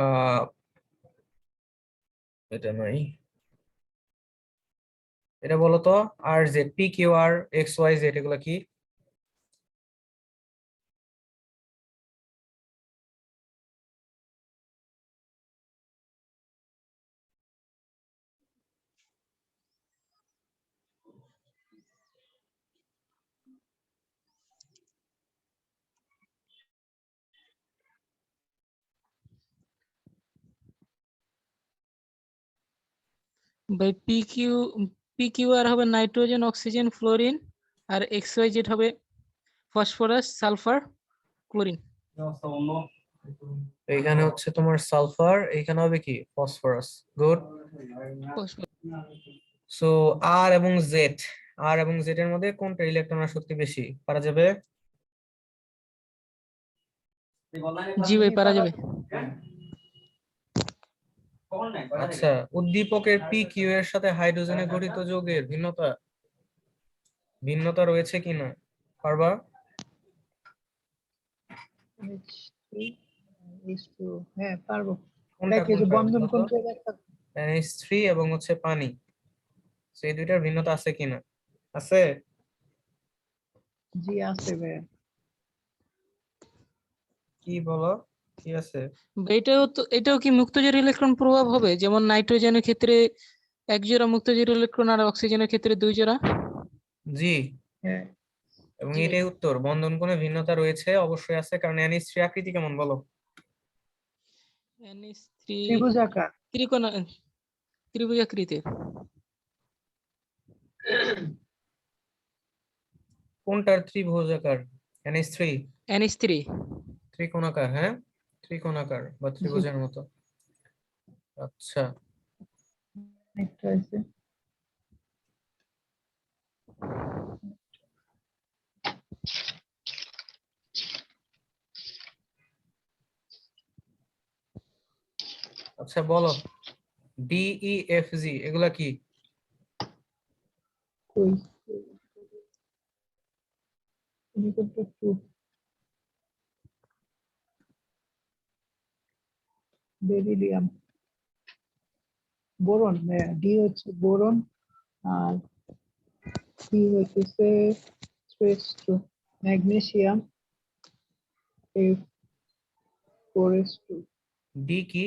আহ এটা নাই, এটা বলো তো। আর Z, P Q R x Y Z এগুলো কি? ভাই PQR হবে নাইট্রোজেন, অক্সিজেন, ফ্লোরিন, আর XYZ হবে ফসফরাস, সালফার, ক্লোরিন। এইখানে হচ্ছে তোমার সালফার, এইখানে হবে কি ফসফরাস। গুড। সো আর এবং জেড, আর এবং জেড এর মধ্যে কোনটা ইলেকট্রন শক্তি বেশি পারা যাবে? জি ভাই, পারা যাবে। আচ্ছা, উদ্দীপকের পি কিউ এর সাথে হাইড্রোজেনে গঠিত যৌগের ভিন্নতা ভিন্নতা রয়েছে কিনা পারবা? হ্যাঁ পারবো। কোনটা দেখি যে কোনটা বন্ধন বলো তো? কোনটা একটা। NH3 এবং হচ্ছে পানি, সেই দুইটার ভিন্নতা আছে কিনা? আছে। জি আছে ভাই। কি বলো, কি আছে? এটাও কি মুক্তজোড় ইলেকট্রন প্রভাব হবে? যেমন নাইট্রোজেনের ক্ষেত্রে এক জোড়া মুক্তজোড় ইলেকট্রন আর অক্সিজেনের ক্ষেত্রে 2 জোড়া। জি, হ্যাঁ এবং জি ভাই। এটাই উত্তর। বন্ধন কোণে ভিন্নতা রয়েছে, অবশ্যই আছে, কারণ NH3 আকৃতি কেমন বলো? NH3 ত্রিভুজাকার। ত্রিকোণ, ত্রিভুজাকৃতির। কোনটার ত্রিভুজাকার? NH3 NH3। ত্রিকোণাকার, হ্যাঁ ত্রিকোণাকার বা জি ত্রিভুজের মতো। আচ্ছা, একটা আছে। আচ্ছা বলো, DEFG এগুলা কি? কই নিকটটা টু বেরিলিয়াম, বোরন। ডি হচ্ছে বোরন, আর সি হইতেছে to magnesium, F to D কি?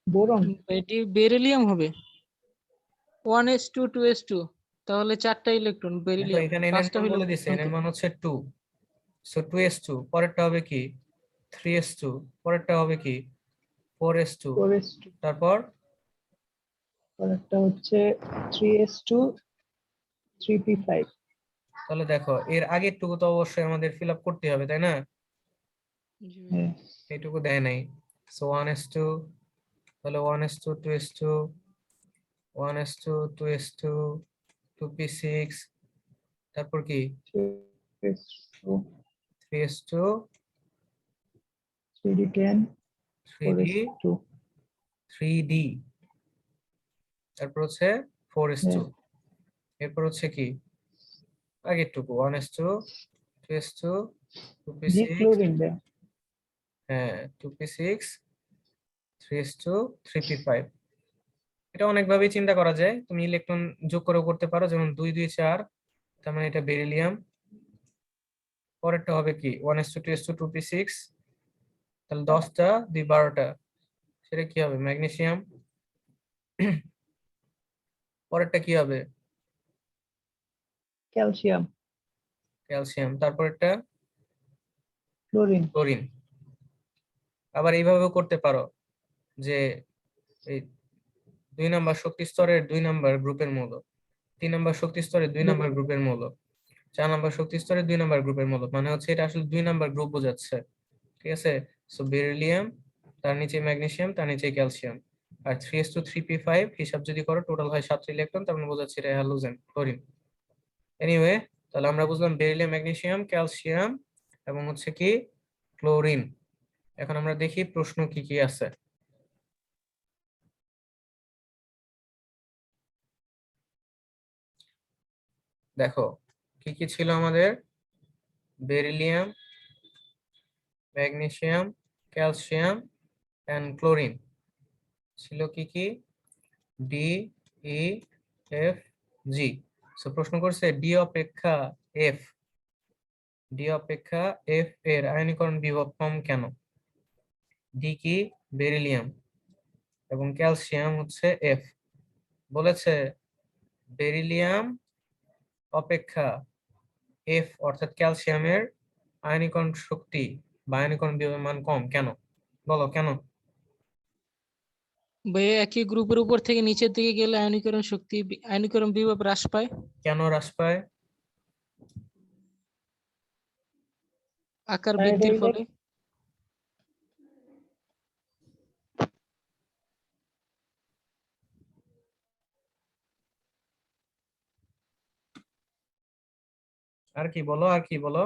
বোরন। এটি বেরিলিয়াম হবে 1s2 2s2, তাহলে 4টা ইলেকট্রন দেখো বেরিলিয়াম, এখানে এন এর 5টা মান হইলো বলে দিছে, এন এর প্রথম। মান হচ্ছে 2। সো 2s2, পরেরটা হবে কি 3s2, পরেরটা হবে কি 4s2, টু তারপর আর একটা হচ্ছে 3s2 3p5। তাহলে দেখো এর আগের টুকু তো অবশ্যই আমাদের ফিল আপ করতে হবে, তাই না? জি ভাই। হ্যাঁ এইটুকু দেয় নাই। সো 1s2, তাহলে 1s2 2s2, 1s2 2s2 2p6, তারপর কি 3s2 3s2 3d10 3d 4s2। 3d, তারপর হচ্ছে 4s2, হ্যাঁ এরপর হচ্ছে কি আগেরটুকু 1s2 2s2 জি 2p6, ক্লোরিন দেয়। হ্যাঁ 2p6 3s2 3p5। এটা অনেকভাবেই চিন্তা করা যায়, তুমি ইলেকট্রন যোগ করেও করতে পারো, যেমন 2 2 4, তার মানে এটা বেরিলিয়াম। পরেরটা হবে কি 1s2 2s2 2p6, তাহলে 10টা 2 12টা, সেটা কি হবে ম্যাগনেসিয়াম। পরেরটা কি হবে ক্যালসিয়াম, ক্যালসিয়াম, তারপরেরটা ক্লোরিন। ক্লোরিন। আবার এইভাবেও করতে পারো যে এই 2 নাম্বার শক্তি স্তরের 2 নাম্বার গ্রুপের মৌল, 3 নাম্বার শক্তি স্তরের 2 নাম্বার গ্রুপের মৌল, 4 নাম্বার শক্তি স্তরের 2 নাম্বার গ্রুপের মৌল, মানে হচ্ছে এটা আসলে 2 নাম্বার গ্রুপ বোঝাচ্ছে। ঠিক আছে, সো বেরিলিয়াম, তার নিচে ম্যাগনেসিয়াম, তার নিচে ক্যালসিয়াম, আর 3s2 3p5 হিসাব যদি করো টোটাল হয় 7টা ইলেকট্রন, তার মানে বোঝাচ্ছে এটা হ্যালোজেন ক্লোরিন। এনিওয়ে, তাহলে আমরা বুঝলাম বেরিলিয়াম, ম্যাগনেসিয়াম, ক্যালসিয়াম এবং হচ্ছে কি ক্লোরিন। এখন আমরা দেখি প্রশ্ন কি কি আছে। দেখো কি কি ছিল আমাদের, beryllium, magnesium, calcium and chlorine ছিল কি কি? D, E, F, G. So প্রশ্ন করছে ডি অপেক্ষা এফ, ডি অপেক্ষা এফ এর আয়নীকরণ বিভব কম কেন? ডি কি? বেরিলিয়াম এবং ক্যালসিয়াম হচ্ছে এফ। বলেছে বেরিলিয়াম অপেক্ষা এফ অর্থাৎ ক্যালসিয়ামের আয়নীকরণ শক্তি বা আয়নীকরণ বিভবের মান কম কেন? বলো কেন? ভাইয়া একই গ্রুপের উপর থেকে নিচের দিকে গেলে আয়নীকরণ বিভব হ্রাস পায়। কেন হ্রাস পায়? আকার আর এটা বৃদ্ধির এটা ফলে। আর কি বলো, আর কি বলো?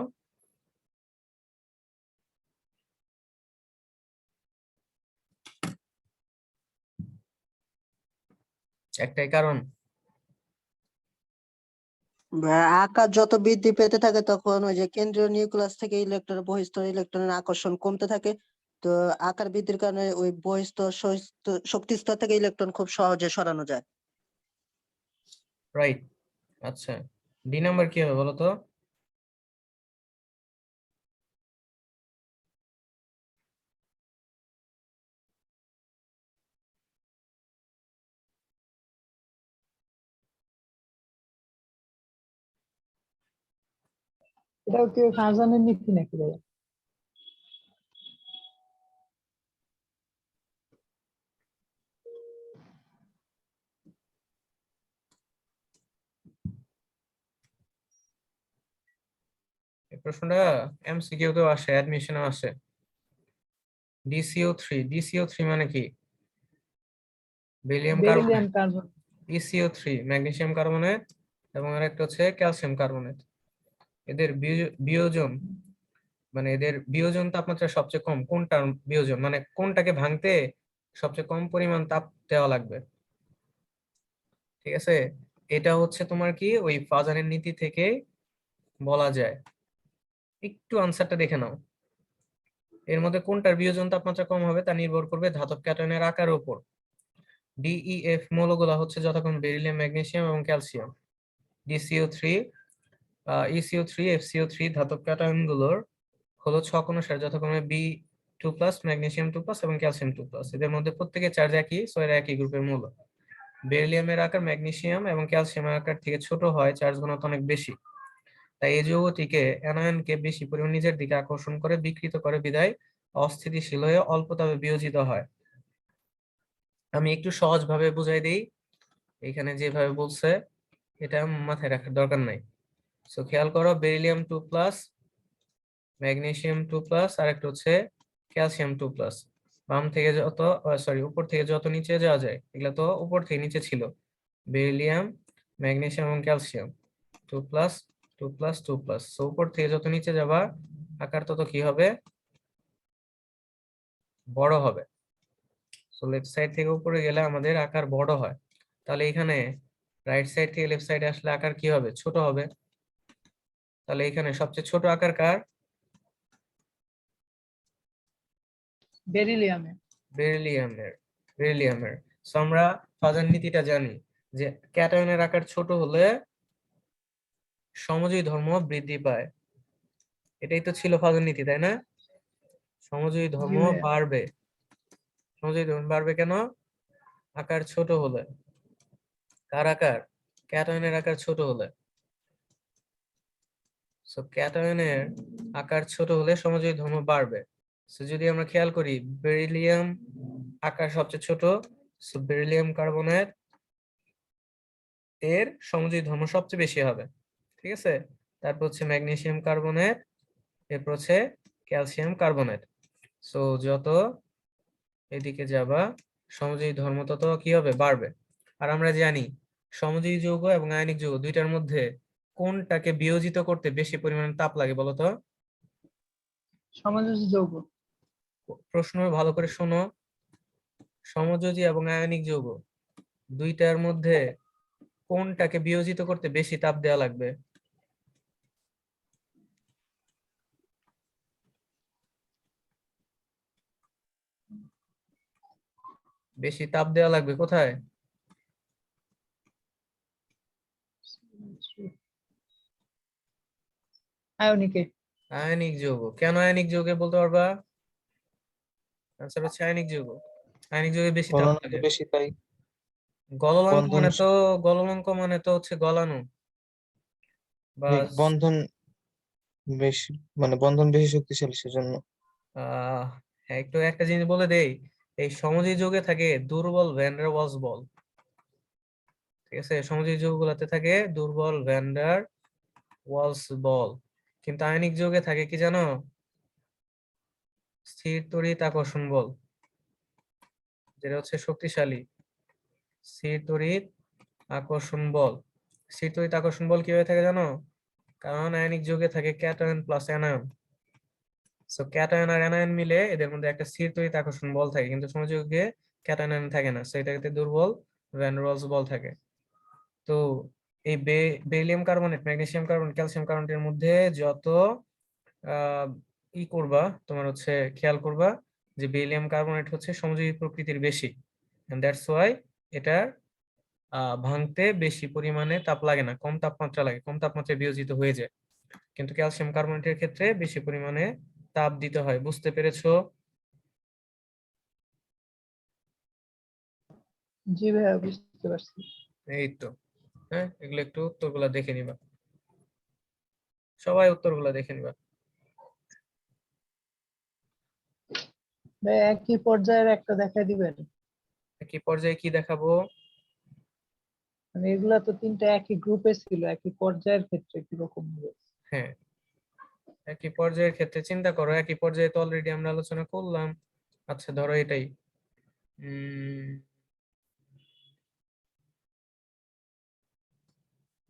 একটাই কারণ। আকার যত বৃদ্ধি পেতে থাকে তখন ওই যে কেন্দ্রীয় নিউক্লিয়াস থেকে ইলেকট্রন বহিঃস্তর ইলেকট্রনের আকর্ষণ কমতে থাকে। তো আকার বৃদ্ধির কারণে ওই বহিঃস্তর শক্তি স্তর থেকে ইলেকট্রন খুব সহজে সরানো যায়। রাইট। আচ্ছা, ডি নাম্বার কি হবে বলো তো? এটাও কি ফাজানের নীতি নাকি ভাইয়া? এই প্রশ্নটা এমসিকিউ তেও আসে, অ্যাডমিশনেও আসে। DCO3, DCO3 মানে কি? Beryllium carbonate. Beryllium carbon. ECO3 magnesium carbonate এবং আরেকটা হচ্ছে ক্যালসিয়াম কার্বনেট। এদের বিয়োজন মানে এদের বিয়োজন তাপমাত্রা সবচেয়ে কম কোনটার বিয়োজন, মানে কোনটাকে ভাঙতে সবচেয়ে কম পরিমাণ তাপ দেওয়া লাগবে? ঠিক আছে, এটা হচ্ছে তোমার কি ওই ফাজানের নীতি থেকে বলা যায়। একটু আনসারটা দেখে নাও। এর মধ্যে কোনটার বিয়োজন তাপমাত্রা কম হবে তা নির্ভর করবে ধাতব ক্যাটায়নের আকারের উপর। ডিইএফ মৌলগুলো হচ্ছে যথাক্রমে বেরিলিয়াম, ম্যাগনেসিয়াম এবং ক্যালসিয়াম। DCO3, ECO3, FCO3 ধাতব ক্যাটায়ন গুলোর হলো ছক অনুসারে যথাক্রমে B2+, ম্যাগনেসিয়াম 2+ এবং ক্যালসিয়াম 2+। এদের মধ্যে প্রত্যেকের চার্জ একই, সো এরা একই গ্রুপের মৌল। বেরিলিয়ামের আকার ম্যাগনেসিয়াম এবং ক্যালসিয়ামের আকার থেকে ছোট হয়, চার্জ ঘনত্ব অনেক বেশি। তাই এই যৌগটিকে অ্যানায়নকে বেশি পরিমাণ নিজের দিকে আকর্ষণ করে বিকৃত করে, বিধায় অস্থিতিশীল হয়ে অল্প তাপে বিয়োজিত হয়। আমি একটু সহজভাবে বুঝাই দিই, এখানে যেভাবে বলছে এটা মাথায় রাখার দরকার নাই। সো খেয়াল করো, বেরিলিয়াম 2+, ম্যাগনেসিয়াম 2+, আর একটা হচ্ছে ক্যালসিয়াম 2+। বাম থেকে যত সরি উপর থেকে যত নিচে যাওয়া যায়, এগুলা তো উপর থেকে নিচে ছিল। বেরিলিয়াম, ম্যাগনেসিয়াম এবং ক্যালসিয়াম 2+, 2+, 2+। সো উপর থেকে যত নিচে যাবা আকার তত কি হবে? বড় হবে। সো লেফট সাইড থেকে উপরে গেলে আমাদের আকার বড় হয়, তাহলে এখানে রাইট সাইড থেকে লেফট সাইডে আসলে আকার কি হবে? ছোট হবে। তাহলে এখানে সবচেয়ে ছোট আকার কার? বেরিলিয়ামে। বেরিলিয়ামের। বেরিলিয়ামের। সো আমরা ফাজার নীতিটা জানি যে ক্যাটায়নের আকার ছোট হলে সমযোজী ধর্ম বৃদ্ধি পায়। এটাই তো ছিল ফাজার নীতি, তাই না? সমযোজী ধর্ম জি ভাইয়া। বাড়বে। সমযোজী ধর্ম বাড়বে কেন? আকার ছোট হলে। কার আকার? ক্যাটায়নের আকার ছোট হলে। সো ক্যাটায়নের আকার ছোট হলে সমযোজী ধর্ম বাড়বে। সো যদি আমরা খেয়াল করি, বেরিলিয়াম আকার সবচেয়ে ছোট, সো বেরিলিয়াম কার্বনেট এর সমযোজী ধর্ম সবচেয়ে বেশি হবে। ঠিক আছে, তারপর হচ্ছে ম্যাগনেসিয়াম কার্বনেট, এরপর হচ্ছে ক্যালসিয়াম কার্বনেট। সো যত এদিকে যাবা সমযোজী ধর্ম তত কি হবে? বাড়বে। আর আমরা জানি সমযোজী যৌগ এবং আয়নিক যৌগ দুইটার মধ্যে কোনটাকে বিয়োজিত করতে বেশি পরিমাণে তাপ লাগে বলতো? সমযোজী যৌগ। প্রশ্ন ভালো করে শোনো, সমযোজী এবং আয়নিক যৌগ দুইটার মধ্যে কোনটাকে বিয়োজিত করতে বেশি তাপ দেওয়া লাগবে? বেশি তাপ দেওয়া লাগবে কোথায়? আয়নিকে। আয়নিক যৌগ। কেন আয়নিক যৌগে বলতে পারবা? আনসার হচ্ছে আয়নিক যৌগ। আয়নিক যৌগে বেশি তাপ গলনাঙ্ক লাগে। বেশি তাই গলনাঙ্ক বন্ধন মানে তো গলনাঙ্ক মানে তো হচ্ছে গলানো বা বন্ধন বেশি, মানে বন্ধন বেশি শক্তিশালী সেজন্য। আহ একটু একটা জিনিস বলে দেই, এই সমযোজী যৌগে থাকে দুর্বল ভ্যান ডার ওয়ালস বল। ঠিক আছে, সমযোজী যৌগগুলোতে থাকে দুর্বল ভ্যান ডার ওয়ালস বল, কিন্তু আয়নিক যৌগে থাকে কি জানো? স্থির তড়িৎ আকর্ষণ বল, যেটা হচ্ছে শক্তিশালী স্থির তড়িৎ আকর্ষণ বল। স্থির তড়িৎ আকর্ষণ বল কিভাবে থাকে জানো? কারণ আয়নিক যৌগে থাকে cation plus anion. So cation আর অ্যানায়ন মিলে এদের মধ্যে একটা স্থির তড়িৎ আকর্ষণ বল থাকে, কিন্তু সমযোজীযৌগে ক্যাটায়ন আয়ন থাকে না, সো এটাতে দুর্বল ভ্যান ডার ওয়ালস বল থাকে। তো এই beryllium carbonate, magnesium carbonate, calcium কার্বনেটের মধ্যে যত আহ করবা তোমার হচ্ছে খেয়াল করবা যে বেরিলিয়াম কার্বনেট হচ্ছে সমযোজী প্রকৃতির বেশি, এন্ড দ্যাটস ওয়াই এটা ভাঙতে বেশি পরিমাণে তাপ লাগে না, কম তাপমাত্রা লাগে, কম তাপমাত্রায় বিয়োজিত হয়ে যায়। কিন্তু ক্যালসিয়াম কার্বনেটের ক্ষেত্রে বেশি পরিমাণে তাপ দিতে হয়। বুঝতে পেরেছো? জি ভাইয়া, বুঝতে পারছি। এই তো। হ্যাঁ, এগুলো একটু উত্তরগুলা দেখে নিবা, সবাই উত্তরগুলা দেখে নিবা। ভাই একই পর্যায়ের একটা দেখাই দিবেন? কি পর্যায়ে কি দেখাবো? মানে এগুলা তো তিনটা একই গ্রুপে ছিল, একই পর্যায়ের ক্ষেত্রে কিরকম হবে? হ্যাঁ, একই পর্যায়ের ক্ষেত্রে চিন্তা করো, একই পর্যায়ে তো অলরেডি আমরা আলোচনা করলাম। আচ্ছা ধরো এটাই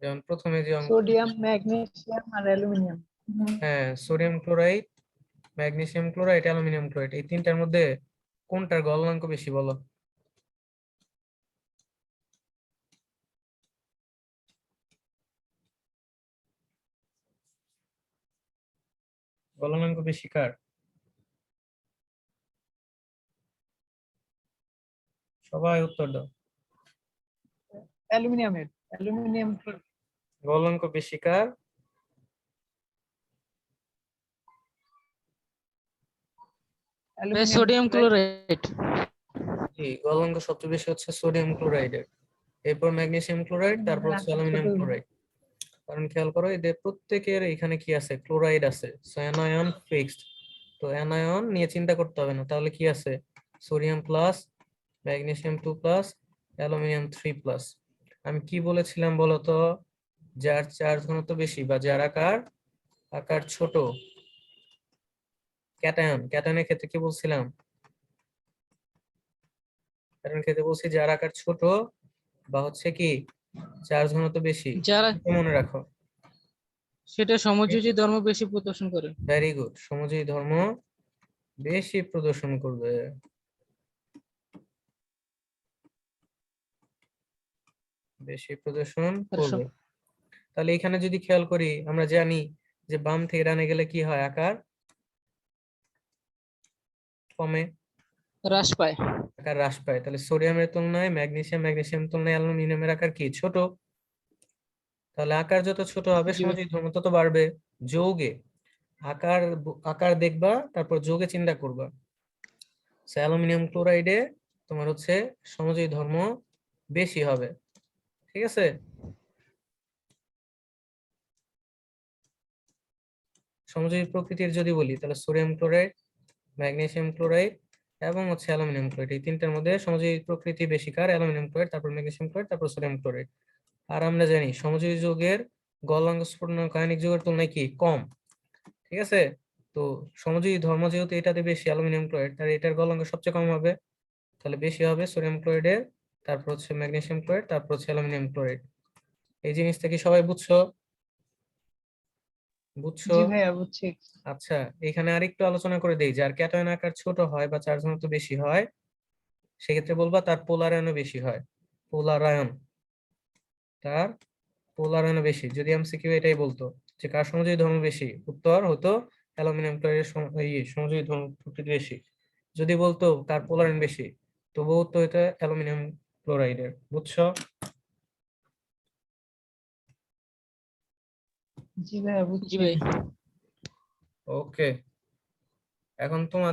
যেমন প্রথমে যে অঙ্ক, সোডিয়াম, ম্যাগনেসিয়াম আর অ্যালুমিনিয়াম। হ্যাঁ sodium chloride, magnesium chloride, aluminium chloride, এই তিনটার মধ্যে কোনটার গলনাঙ্ক বেশি বলো? গলনাঙ্ক বেশি কার? সবাই উত্তর দাও। অ্যালুমিনিয়ামের। অ্যালুমিনিয়াম। গলনাঙ্ক বেশি কার? Sodium chloride. জি, গলনাঙ্ক সবচেয়ে বেশি হচ্ছে সোডিয়াম ক্লোরাইডের, এরপর ম্যাগনেসিয়াম ক্লোরাইড, তারপর হচ্ছে অ্যালুমিনিয়াম ক্লোরাইড। কারণ খেয়াল করো এদের প্রত্যেকের এখানে কি আছে? ক্লোরাইড আছে, সো অ্যানায়ন ফিক্সড। তো অ্যানায়ন নিয়ে চিন্তা করতে হবে না, তাহলে কি আছে? Sodium plus, magnesium 2 plus, aluminium 3 plus. আমি কি বলেছিলাম বলতো? যার চার্জ ঘনত্ব বেশি বা যার আকার আকার ছোট, ক্যাটায়ন, ক্যাটায়নের ক্ষেত্রে কি বলছিলাম? ক্যাটায়নের ক্ষেত্রে বলছি যার আকার ছোট বা হচ্ছে কি চার্জ ঘনত্ব বেশি, যারা এটা মনে রাখো। সেটা সমযোজী ধর্ম বেশি প্রদর্শন করে। ভেরি গুড, সমযোজী ধর্ম বেশি প্রদর্শন করবে। বেশি প্রদর্শন আর করবে। তাহলে এখানে যদি খেয়াল করি, আমরা জানি যে বাম থেকে ডানে গেলে কি হয়? আকার কমে, হ্রাস পায়। আকার হ্রাস পায়। তাহলে সোডিয়ামের তুলনায় ম্যাগনেসিয়াম, ম্যাগনেসিয়াম তুলনায় অ্যালুমিনিয়ামের আকার কি? ছোট। তাহলে আকার যত ছোট হবে জি ভাই। সমযোজী ধর্ম তত বাড়বে। যৌগে আকার আকার দেখবা, তারপর যৌগে চিন্তা করবা। অ্যালুমিনিয়াম ক্লোরাইডে তোমার হচ্ছে সমযোজী ধর্ম বেশি হবে। ঠিক আছে, সমযোজী প্রকৃতির যদি বলি তাহলে সোডিয়াম ক্লোরাইড, ম্যাগনেসিয়াম ক্লোরাইড এবং হচ্ছে অ্যালুমিনিয়াম ক্লোরাইড, এই তিনটার মধ্যে সমযোজী প্রকৃতি বেশি কার? অ্যালুমিনিয়াম ক্লোরাইড, তারপর ম্যাগনেসিয়াম ক্লোরাইড, তারপর সোডিয়াম ক্লোরাইড। আর আমরা জানি সমযোজী যৌগের গলনাঙ্ক স্ফুটনাঙ্ক আয়নিক যৌগের তুলনায় কি? কম। ঠিক আছে, তো সমযোজী ধর্ম যেহেতু এটাতে বেশি অ্যালুমিনিয়াম ক্লোরাইড, তাহলে এটার গলনাঙ্ক সবচেয়ে কম হবে, তাহলে বেশি হবে সোডিয়াম ক্লোরাইডের, তারপর হচ্ছে ম্যাগনেসিয়াম ক্লোরাইড, তারপর হচ্ছে অ্যালুমিনিয়াম ক্লোরাইড। এই জিনিসটা কি সবাই বুঝছো? বুঝছো? জি ভাইয়া, বুঝছি। আচ্ছা, এখানে আরেকটু আলোচনা করে দেই, যার ক্যাটায়ন আকার ছোট হয় বা চার্জ ঘনত্ব বেশি হয় সেক্ষেত্রে বলবা তার পোলার আয়নও বেশি হয়। পোলার আয়ন, তার পোলার আয়ন বেশি। যদি এমসিকিউ এটাই বলতো যে কার সমযোজী ধর্ম বেশি, উত্তর হতো অ্যালুমিনিয়াম ক্লোরাইডের সমযোজী ধর্ম প্রকৃতি বেশি। যদি বলতো কার পোলার আয়ন বেশি, তবুও তো এটা অ্যালুমিনিয়াম ক্লোরাইডের, বুঝছো? জি ভাইয়া জি বুঝছি। ভাই। ওকে, এখন তোমার